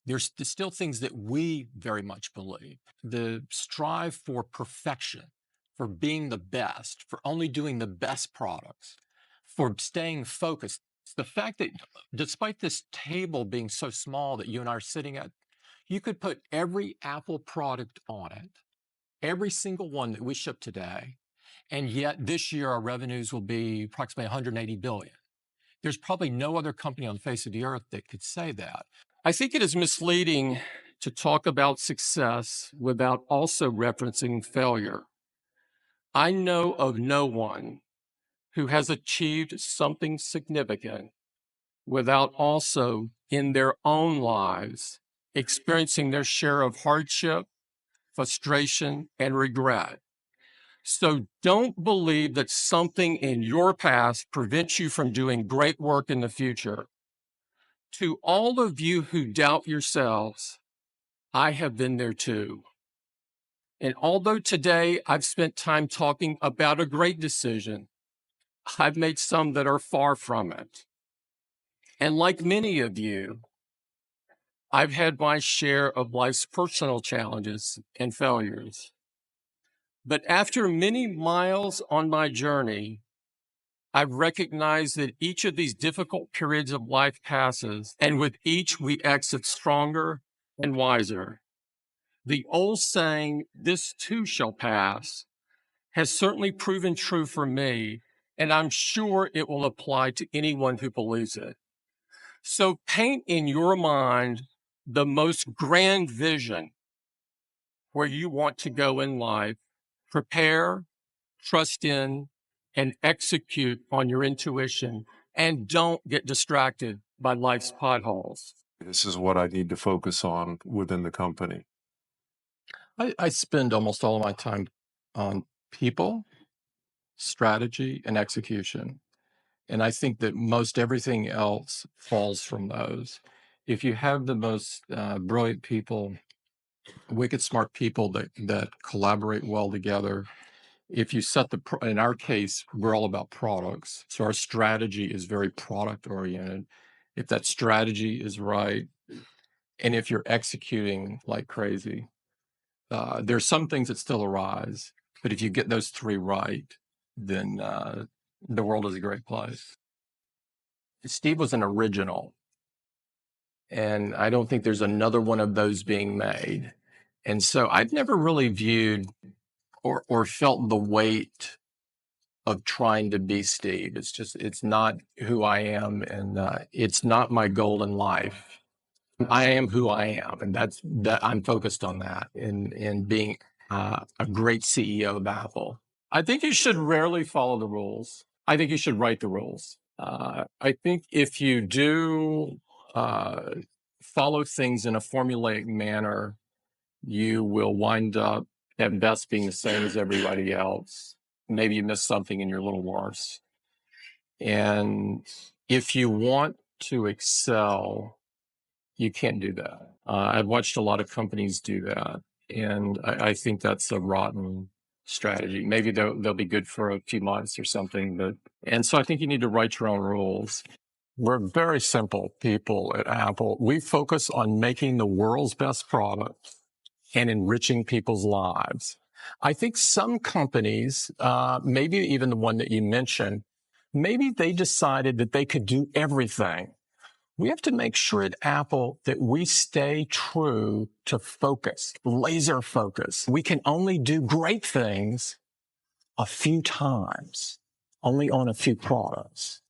There's still things that we very much believe. The strive for perfection, for being the best, for only doing the best products, for staying focused. It's the fact that despite this table being so small that you and I are sitting at, you could put every Apple product on it, every single one that we ship today, and yet this year our revenues will be approximately 180 billion. There's probably no other company on the face of the earth that could say that. I think it is misleading to talk about success without also referencing failure. I know of no one who has achieved something significant without also in their own lives experiencing their share of hardship, frustration, and regret. So don't believe that something in your past prevents you from doing great work in the future. To all of you who doubt yourselves, I have been there too. And although today I've spent time talking about a great decision, I've made some that are far from it. And like many of you, I've had my share of life's personal challenges and failures. But after many miles on my journey, I've recognized that each of these difficult periods of life passes, and with each we exit stronger and wiser. The old saying, "This too shall pass," has certainly proven true for me, and I'm sure it will apply to anyone who believes it. So paint in your mind the most grand vision where you want to go in life. Prepare, trust in, and execute on your intuition, and don't get distracted by life's potholes. This is what I need to focus on within the company. I spend almost all of my time on people, strategy, and execution. And I think that most everything else falls from those. If you have the most brilliant people, wicked smart people that collaborate well together, if you set in our case, we're all about products. So our strategy is very product oriented. If that strategy is right, and if you're executing like crazy, there's some things that still arise, but if you get those three right, then the world is a great place. Steve was an original, and I don't think there's another one of those being made. And so I've never really viewed or felt the weight of trying to be Steve. It's not who I am, and it's not my goal in life. I am who I am, and that I'm focused on that and being a great CEO of Apple. I think you should rarely follow the rules. I think you should write the rules. I think if you do follow things in a formulaic manner, you will wind up at best being the same as everybody else. Maybe you miss something and you're a little worse. And if you want to excel, you can't do that. I've watched a lot of companies do that, and I think that's a rotten strategy. Maybe they'll be good for a few months or something, and so I think you need to write your own rules. We're very simple people at Apple. We focus on making the world's best product and enriching people's lives. I think some companies, maybe even the one that you mentioned, maybe they decided that they could do everything. We have to make sure at Apple that we stay true to focus, laser focus. We can only do great things a few times, only on a few products.